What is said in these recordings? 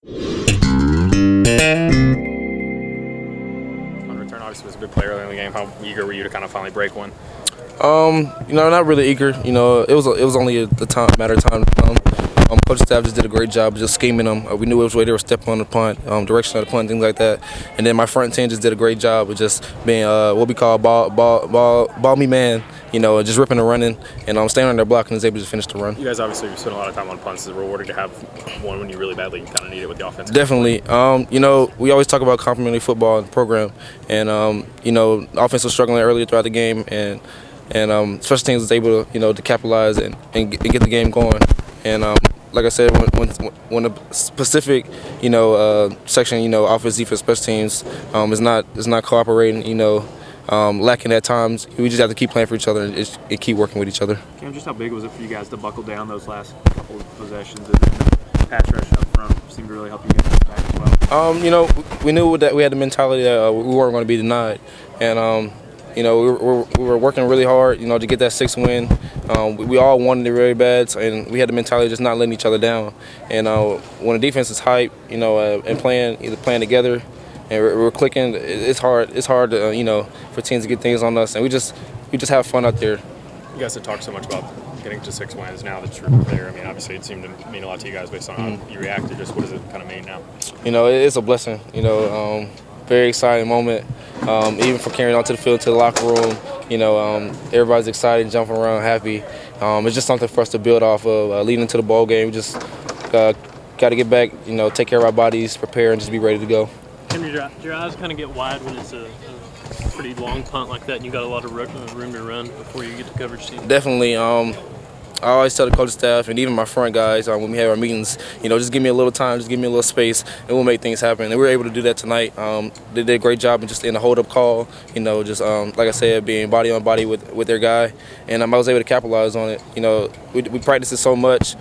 On return, obviously, was a big play early in the game. How eager were you to kind of finally break one? Not really eager. It was only matter of time. Coaching staff just did a great job just scheming them. We knew which way they were stepping on the punt, direction of the punt, things like that. And then my front team just did a great job of just being what we call ball me man. Just ripping and running, and staying on their block and was able to finish the run. You guys obviously spent a lot of time on punts. Is it rewarding to have one when you really badly kind of need it with the offense? Definitely. We always talk about complementary football in the program, and the offense was struggling earlier throughout the game, and special teams was able to to capitalize and get the game going. And like I said, when a specific section, offense, defense, special teams is not cooperating, lacking at times, we just have to keep playing for each other and keep working with each other. Cam, just how big was it for you guys to buckle down those last couple of possessions? And the pass rush up front seemed to really help you guys back as well. We knew that we had the mentality that we weren't going to be denied, and we were working really hard, to get that 6th win. We all wanted it really bad, and we had the mentality of just not letting each other down. And when the defense is hype, and playing together, and we're clicking, it's hard to for teams to get things on us, and we just have fun out there. You guys had talked so much about getting to 6 wins. Now that you're there, I mean, obviously it seemed to mean a lot to you guys based on how you reacted. Just what does it kind of mean now? It's a blessing. Very exciting moment. Even from carrying on to the field, to the locker room, everybody's excited, jumping around, happy. It's just something for us to build off of. Leading into the ball game, we just got to get back, take care of our bodies, prepare, and just be ready to go. Can your eyes kind of get wide when it's a pretty long punt like that, and you got a lot of room to run before you get to coverage team? Definitely. I always tell the coaching staff and even my front guys when we have our meetings, just give me a little time, just give me a little space, and we'll make things happen. And we were able to do that tonight. They did a great job in the hold-up call, just like I said, being body on body with their guy, and I was able to capitalize on it. We practiced it so much,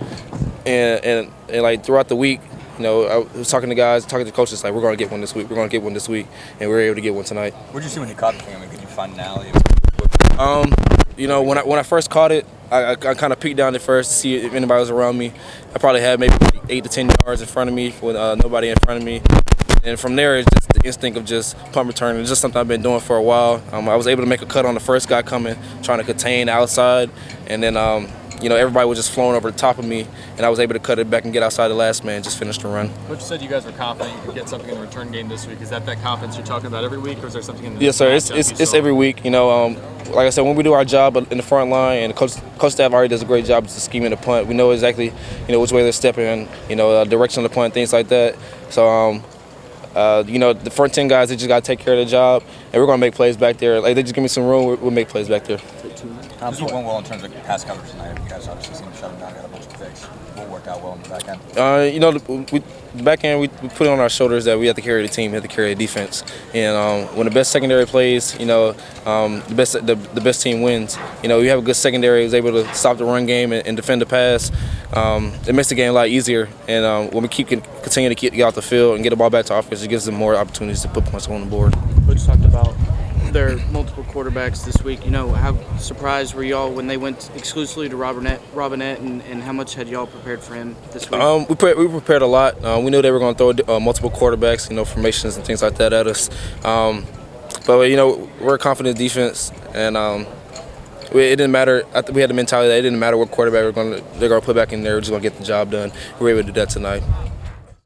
and like throughout the week, I was talking to guys, talking to coaches, like, we're going to get one this week, and we were able to get one tonight. What did you see when you caught the thing? I mean, could you find an alley? When I first caught it, I kind of peeked down at first to see if anybody was around me. I probably had maybe 8 to 10 yards in front of me with nobody in front of me. And from there, it's just the instinct of just punt return. It's just something I've been doing for a while. I was able to make a cut on the first guy coming, trying to contain outside, and then everybody was just flowing over the top of me, and I was able to cut it back and get outside the last man, just finish the run. Coach said you guys were confident you could get something in the return game this week. Is that confidence you're talking about every week, or is there something in the Yes, sir. It's every week. Like I said, when we do our job in the front line, and the coach staff already does a great job just scheming the punt. We know exactly, which way they're stepping, direction of the punt, things like that. So, the front 10 guys, they just got to take care of their job, and we're going to make plays back there. Like, they just give me some room, we'll make plays back there. You went well in terms of pass coverage tonight. You guys obviously seem to shut them down, got a bunch to fix. What worked out well in the back end? The back end, we put it on our shoulders that we have to carry the team, we have to carry the defense. And when the best secondary plays, the best team wins. We have a good secondary, who's able to stop the run game and defend the pass. It makes the game a lot easier. And when we continue to get out the field and get the ball back to offense, it gives them more opportunities to put points on the board. Coach talked about their multiple quarterbacks this week. How surprised were y'all when they went exclusively to Robinette, and how much had y'all prepared for him this week? We prepared a lot. We knew they were going to throw multiple quarterbacks, formations and things like that at us. But we're a confident defense, and it didn't matter. We had the mentality that it didn't matter what quarterback they're going to put back in there. We're just going to get the job done. We were able to do that tonight.